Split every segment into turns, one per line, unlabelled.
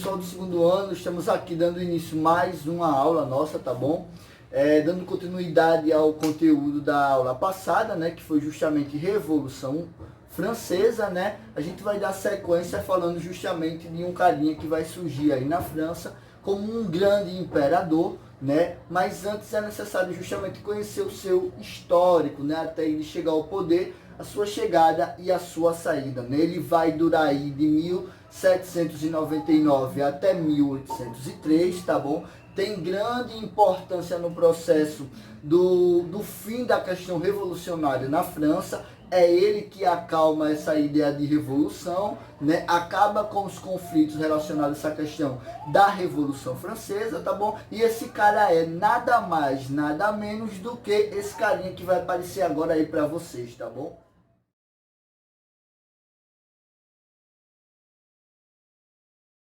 Pessoal do segundo ano, estamos aqui dando início a mais uma aula nossa, tá bom? Dando continuidade ao conteúdo da aula passada, né, que foi justamente Revolução Francesa, né? A gente vai dar sequência falando justamente de um carinha que vai surgir aí na França como um grande imperador, né? Mas antes é necessário justamente conhecer o seu histórico, né? Até ele chegar ao poder, a sua chegada e a sua saída, né? Ele vai durar aí de 1799 até 1803, tá bom? Tem grande importância no processo do fim da questão revolucionária na França. É ele que acalma essa ideia de revolução, né? Acaba com os conflitos relacionados a essa questão da Revolução Francesa, tá bom? E esse cara é nada mais, nada menos do que esse carinha que vai aparecer agora aí pra vocês, tá bom?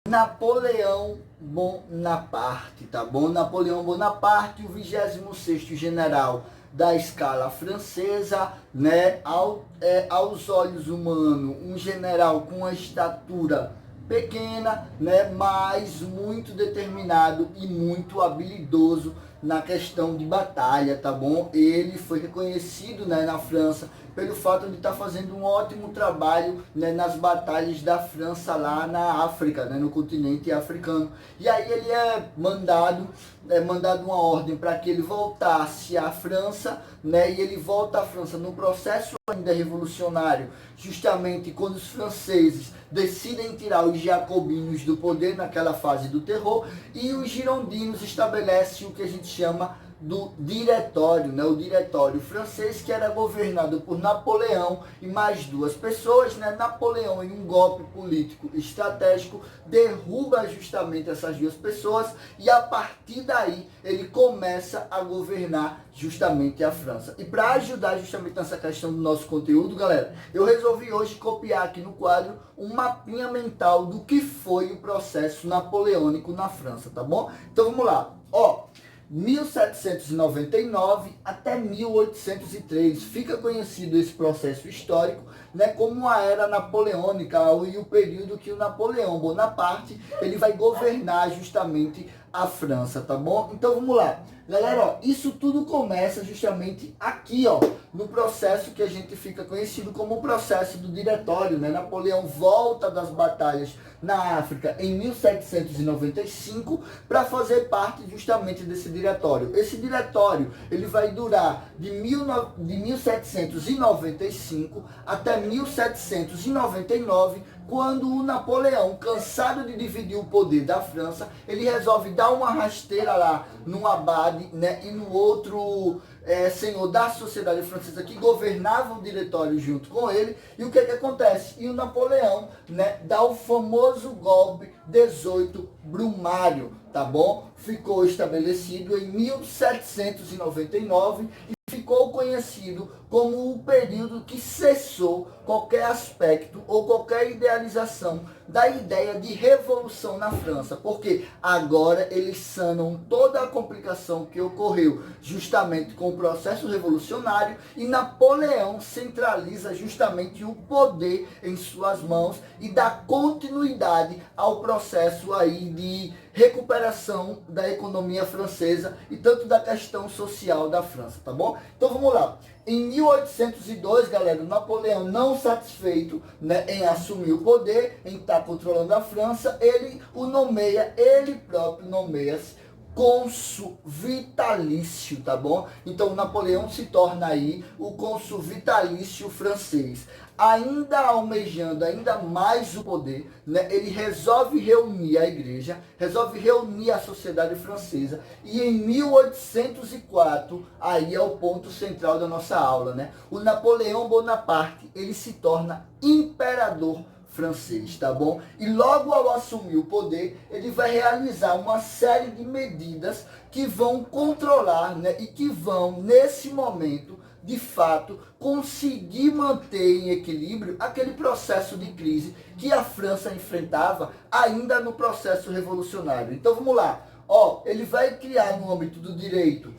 Napoleão Bonaparte, tá bom? Napoleão Bonaparte, o 26º general da escala francesa, né? Aos olhos humanos, um general com uma estatura pequena, né? Mas muito determinado e muito habilidoso na questão de batalha, tá bom? Ele foi reconhecido, né, na França pelo fato de estar fazendo um ótimo trabalho, né, nas batalhas da França lá na África, né, no continente africano. E aí ele é mandado uma ordem para que ele voltasse à França, né, e ele volta à França no processo ainda revolucionário, justamente quando os franceses decidem tirar os jacobinos do poder naquela fase do terror, e os girondinos estabelecem o que a gente chama do diretório, né? O diretório francês, que era governado por Napoleão e mais duas pessoas, né? Napoleão, em um golpe político estratégico, derruba justamente essas duas pessoas, e a partir daí ele começa a governar justamente a França. E para ajudar justamente nessa questão do nosso conteúdo, galera, eu resolvi hoje copiar aqui no quadro um mapinha mental do que foi o processo napoleônico na França, tá bom? Então vamos lá. 1799 até 1803, fica conhecido esse processo histórico, né, como a era napoleônica, e o período que o Napoleão Bonaparte ele vai governar justamente a França, tá bom? Então vamos lá, galera, isso tudo começa justamente aqui, no processo que a gente fica conhecido como o processo do diretório, né? Napoleão volta das batalhas na África em 1795 para fazer parte justamente desse diretório. Esse diretório ele vai durar de 1795 até 1799, quando o Napoleão, cansado de dividir o poder da França, ele resolve dar uma rasteira lá num abade, né, e no outro senhor da sociedade francesa que governava o diretório junto com ele. E o que acontece? E o Napoleão, né, dá o famoso golpe 18 Brumário, tá bom? Ficou estabelecido em 1799 e ficou conhecido como o período que cessou qualquer aspecto ou qualquer idealização da ideia de revolução na França, porque agora eles sanam toda a complicação que ocorreu justamente com o processo revolucionário, e Napoleão centraliza justamente o poder em suas mãos e dá continuidade ao processo aí de recuperação da economia francesa e tanto da questão social da França, tá bom? Então vamos lá. Em 1802, galera, Napoleão, não satisfeito, né, em assumir o poder, em estar controlando a França, ele próprio nomeia-se cônsul vitalício, tá bom? Então Napoleão se torna aí o cônsul vitalício francês. Ainda almejando ainda mais o poder, né, ele resolve reunir a igreja, resolve reunir a sociedade francesa, e em 1804, aí é o ponto central da nossa aula, né? O Napoleão Bonaparte, ele se torna imperador francês, tá bom? E logo ao assumir o poder, ele vai realizar uma série de medidas que vão controlar, né, e que vão, nesse momento, de fato, conseguir manter em equilíbrio aquele processo de crise que a França enfrentava ainda no processo revolucionário. Então vamos lá. Ele vai criar no âmbito do direito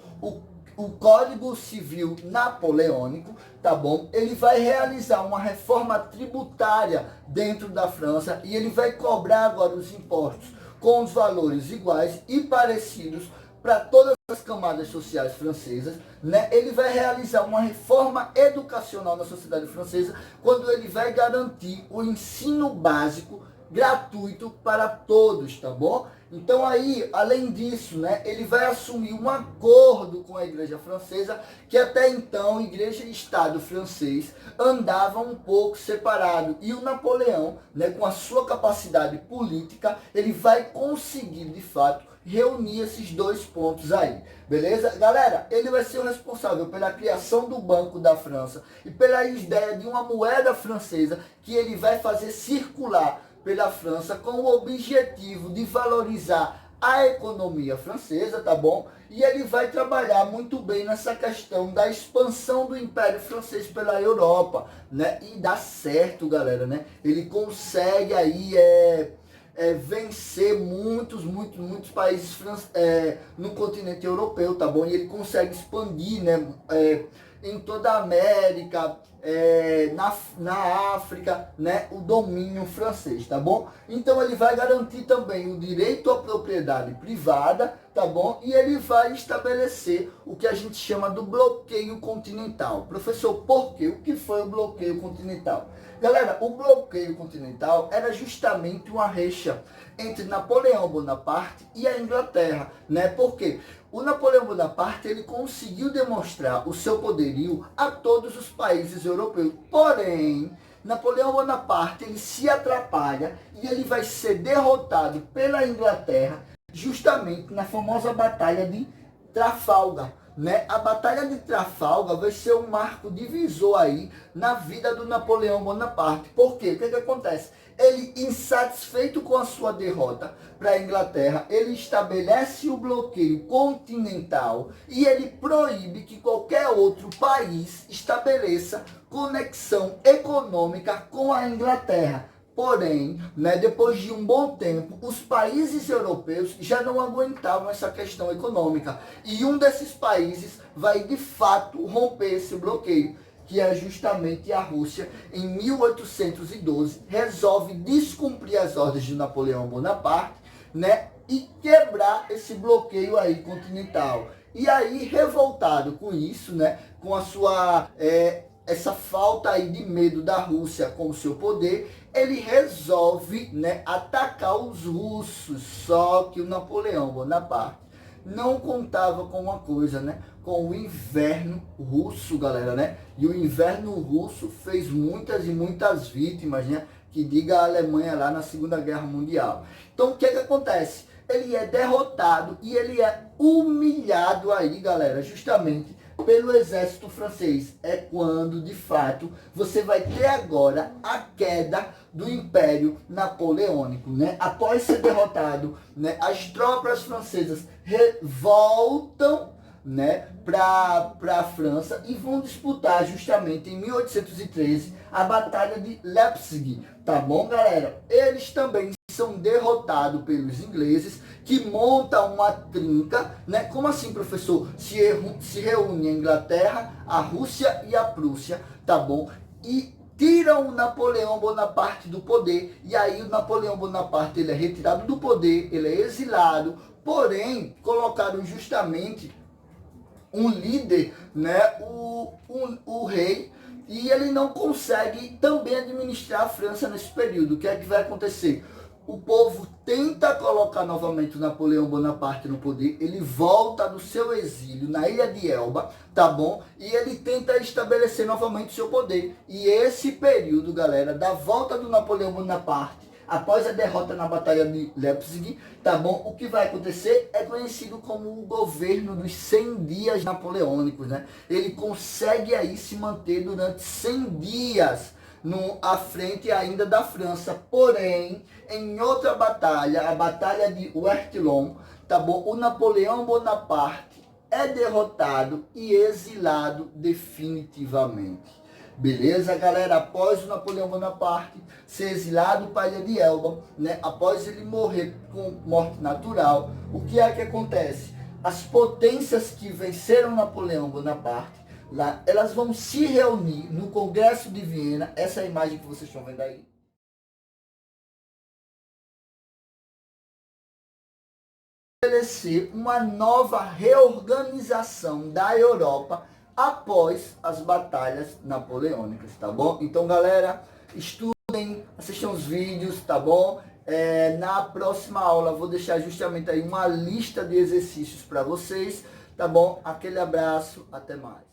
o Código Civil Napoleônico, tá bom? Ele vai realizar uma reforma tributária dentro da França e ele vai cobrar agora os impostos com os valores iguais e parecidos para todas as camadas sociais francesas, né? Ele vai realizar uma reforma educacional na sociedade francesa quando ele vai garantir o ensino básico gratuito para todos, tá bom? Então aí, além disso, né, ele vai assumir um acordo com a Igreja Francesa, que até então Igreja e Estado francês andavam um pouco separados. E o Napoleão, né, com a sua capacidade política, ele vai conseguir, de fato, reunir esses dois pontos aí, beleza? Galera, ele vai ser o responsável pela criação do Banco da França e pela ideia de uma moeda francesa que ele vai fazer circular pela França com o objetivo de valorizar a economia francesa, tá bom? E ele vai trabalhar muito bem nessa questão da expansão do Império Francês pela Europa, né? E dá certo, galera, né? Ele consegue aí vencer muitos países no continente europeu, tá bom? E ele consegue expandir, né? Em toda a América, na África, né, o domínio francês, tá bom? Então ele vai garantir também o direito à propriedade privada, tá bom? E ele vai estabelecer o que a gente chama do bloqueio continental. Professor, por quê? O que foi o bloqueio continental? Galera, o bloqueio continental era justamente uma rixa entre Napoleão Bonaparte e a Inglaterra, né? Por quê? O Napoleão Bonaparte, ele conseguiu demonstrar o seu poderio a todos os países europeus. Porém, Napoleão Bonaparte, ele se atrapalha e ele vai ser derrotado pela Inglaterra justamente na famosa Batalha de Trafalgar, né? A Batalha de Trafalgar vai ser um marco divisor aí na vida do Napoleão Bonaparte. Por quê? O que acontece? Ele, insatisfeito com a sua derrota para a Inglaterra, ele estabelece o bloqueio continental e ele proíbe que qualquer outro país estabeleça conexão econômica com a Inglaterra. Porém, né, depois de um bom tempo, os países europeus já não aguentavam essa questão econômica. E um desses países vai, de fato, romper esse bloqueio, que é justamente a Rússia. Em 1812, resolve descumprir as ordens de Napoleão Bonaparte, né, e quebrar esse bloqueio aí continental. E aí, revoltado com isso, né, com a sua... essa falta aí de medo da Rússia com o seu poder, ele resolve, né, atacar os russos. Só que o Napoleão Bonaparte não contava com uma coisa, né, com o inverno russo, galera, né? E o inverno russo fez muitas e muitas vítimas, né? Que diga a Alemanha lá na Segunda Guerra Mundial. Então, o que acontece? Ele é derrotado e ele é humilhado aí, galera, justamente pelo exército francês. É quando, de fato, você vai ter agora a queda do Império Napoleônico, né? Após ser derrotado, né, as tropas francesas voltam, né, para a França e vão disputar justamente em 1813 a Batalha de Leipzig, tá bom, galera? Eles também são derrotados pelos ingleses, que montam uma trinca, né? Como assim, professor? Se reúne a Inglaterra, a Rússia e a Prússia, tá bom? E tiram o Napoleão Bonaparte do poder, e aí o Napoleão Bonaparte, ele é retirado do poder, ele é exilado, porém, colocaram justamente um líder, né? O rei, e ele não consegue também administrar a França nesse período. O que é que vai acontecer? O povo tenta colocar novamente o Napoleão Bonaparte no poder, ele volta do seu exílio na ilha de Elba, tá bom? E ele tenta estabelecer novamente o seu poder. E esse período, galera, da volta do Napoleão Bonaparte, após a derrota na Batalha de Leipzig, tá bom? O que vai acontecer é conhecido como o governo dos 100 dias napoleônicos, né? Ele consegue aí se manter durante 100 dias à frente ainda da França. Porém, em outra batalha, a Batalha de Waterloo, tá bom? O Napoleão Bonaparte é derrotado e exilado definitivamente. Beleza, galera? Após o Napoleão Bonaparte ser exilado para a Ilha de Elba, né? Após ele morrer com morte natural, o que é que acontece? as potências que venceram Napoleão Bonaparte, lá, elas vão se reunir no Congresso de Viena, essa é a imagem que vocês estão vendo aí, estabelecer uma nova reorganização da Europa após as batalhas napoleônicas, tá bom? Então, galera, estudem, assistam os vídeos, tá bom? Na próxima aula vou deixar justamente aí uma lista de exercícios para vocês, tá bom? Aquele abraço, até mais.